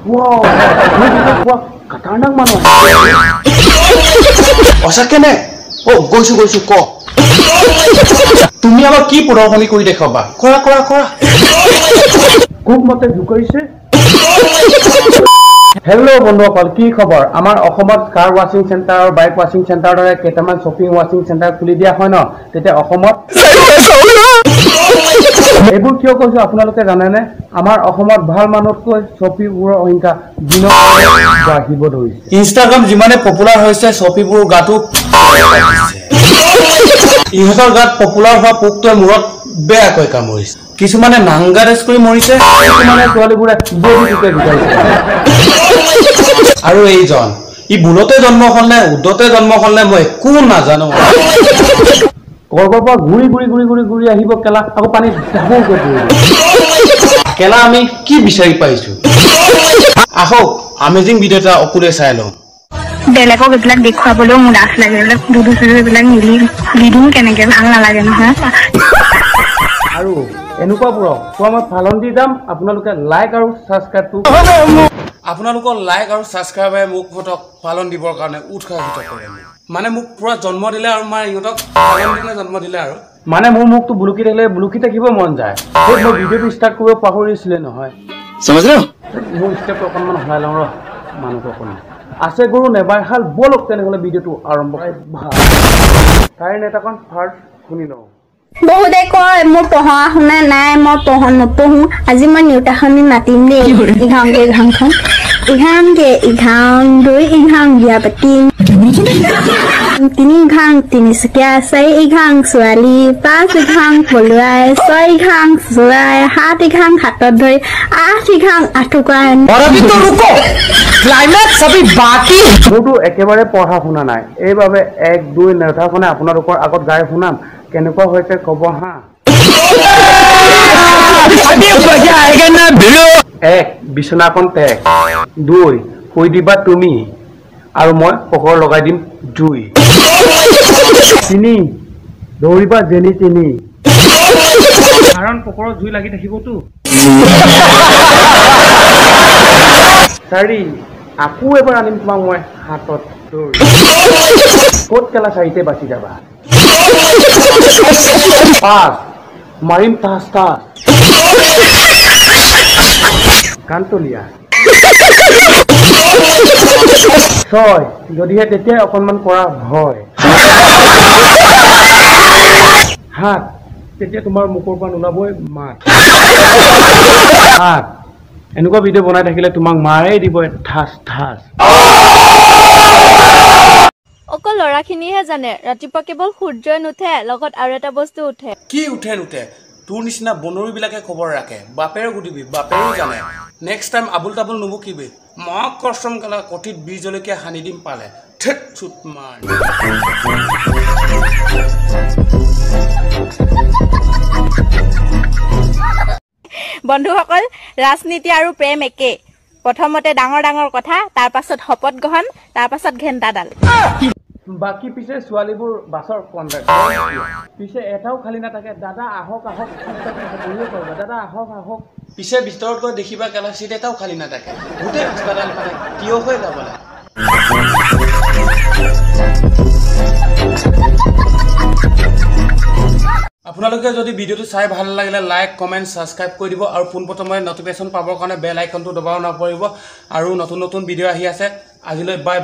wow khatarak manu অসাকে নে ও গৈছো ক তুমি আবাৰ কি পড়াশোনা কৰি দেখাবা কৰা খুব মতে ঢুকাইছে হেল্ল' বন্ধুসকল কি খবৰ আমাৰ অসমত কাৰ ৱাশ্বিং চেণ্টাৰ আৰু বাইক ৱাশ্বিং চেণ্টাৰৰ দৰে কেইটামান শ্বপিং ৱাশ্বিং চেণ্টাৰ খুলি দিয়া হয় ন তেতিয়া অসমত এইবোৰ কিয় কৈছো আপোনালোকে জানেনে আমাৰ অসমত ভাল মানুহতকৈ শ্বপিংবোৰৰ সংখ্যা দিনক বাঢ়িব ধৰিছে ইনষ্টাগ্ৰাম যিমানে পপুলাৰ হৈছে শ্বপিংবোৰ গাটো ইহঁতৰ গাত পপুলাৰ হোৱা পোকটোৱে মূৰত বেয়াকৈ কামুৰিছে কিছুমানে নাংগাৰেজ কৰি মৰিছে কিছুমানে ছোৱালীবোৰে বডিটোকে বিচাৰিছে আৰু এইজন ই বুলতে জন্ম হ'ল নে উদতে জন্ম হ'ল নে মই একো নাজানো কৰবাৰ পৰা ঘূৰি আহিব কেলা আকৌ পানী ঢাবুকৈ পৰিব কেলা আমি কি বিচাৰি পাইছো আহক আমেজিং ভিডিঅ' এটা অকুলে চাই লওঁ বেলেগক এইবিলাক দেখুৱাবলৈও মোৰ লাজ লাগে এইবিলাক দুধু চুধু এইবিলাক মিলি খুলি দিওঁ কেনেকে ভাল নালাগে নহয় আৰু এনেকুৱাবোৰক মই ফালন দি যাম আপোনালোকে লাইক আৰু ছাবস্ক্ৰাইবটো আপোনালোকৰ লাইক আৰু ছাবস্ক্ৰাইবে মোক ফটক পালন দিবৰ কাৰণে উৎসাহিত কৰে মানে মোক পুৰা জন্ম দিলে আৰু মই ইহঁতক পালন দিলে জন্ম দিলে আৰু মানে মোৰ মুখটো বুলুকি থাকিলে বুলুকি থাকিব মন যায় মই ভিডিঅ'টো ষ্টাৰ্ট কৰিব পাহৰিছিলে নহয় মোৰ ষ্টেপটো অকণমান সলাই লওঁ ৰ মানুহটো অকণমান আছে গৰু নেবাৰহাল বলক তেনেহ'লে ভিডিঅ'টো আৰম্ভ কৰি ভাল তাইৰ নেতাখন ফাৰ্ষ্ট শুনি লওঁ বহুতে কয় মোৰ পঢ়া শুনা নাই মই নপঢ়ো আজি মই নিউতাখনি মাতিম দেই ইঘাংখন ইঘাং দুই ইঘাং বিয়া পাতিম তিনি ইঘাং তিনিচুকীয়া চাৰি ইঘাং ছোৱালী পাঁচ ইঘাং পলুৱাই ছয় ইঘাং চোৰাই সাত ইঘাং হাতত ধৰি আঠ ইঘাং আঁঠুকাই মোৰতো একেবাৰে পঢ়া শুনা নাই এইবাবে 1 2 নেতাখনে আপোনালোকৰ আগত গাই শুনাম কেনেকুৱা হৈছে ক'ব হা 1 বিছনাখন টেক 2 শুই দিবা তুমি আৰু মই পোহৰ লগাই দিম জুই 3 দৌৰিবা যেনি তেনি কাৰণ পোহৰত জুই লাগি থাকিবতো 4 আকৌ এবাৰ আনিম তোমাক মই হাতত দৌৰি ক'ত কেলা চাৰিতে বাচি যাবা 5 মাৰিম তাস কান্তলিয়া 6 যদিহে তেতিয়া অকণমান কৰা ভয় 7 তেতিয়া তোমাৰ মুখৰ পৰা নোলাবই মাত 8 এনেকুৱা ভিডিঅ' বনাই থাকিলে তোমাক মাৰেই দিব ঠাচ অকল লৰাখিনিহে জানে ৰাতিপুৱা কেৱল সূৰ্যই নুঠে লগত আৰু এটা বস্তু উঠে কি উঠে নুঠে তোৰ নিচিনা বনৰীবিলাকে খবৰ ৰাখে বাপেৰে গুদিবি বাপেৰেও জানে নেক্সট টাইম আবুল তাবুল নুবুকিবি মক কষ্টম কালা কঠিত 20 জলকীয়া সানি দিম পালে ঠেট চুট মাৰ বন্ধুসকল ৰাজনীতি আৰু প্ৰেম একে প্ৰথমতে ডাঙৰ কথা তাৰ পাছত শপত গ্ৰহণ তাৰ পাছত ঘেন্টাডাল বাকি পিছে ছোৱালীবোৰ বাছৰ কণ্ডাক্টৰ পিছে এটাও খালি নাথাকে দাদা আহক দাদা আহক পিছে ভিতৰত গৈ দেখিবা কেলা চিট এটাও খালি নাথাকে গোটেই হাস্পাতাল মানে কিয় হৈ যাব লাগে আপোনালোকে যদি ভিডিঅ'টো চাই ভাল লাগিলে লাইক কমেণ্ট ছাবস্ক্ৰাইব কৰি দিব আৰু পোনপ্ৰথমে নটিফিকেশ্যন পাবৰ কাৰণে বেল আইকনটো দবাব নপৰিব আৰু নতুন ভিডিঅ' আহি আছে আজিলৈ বাই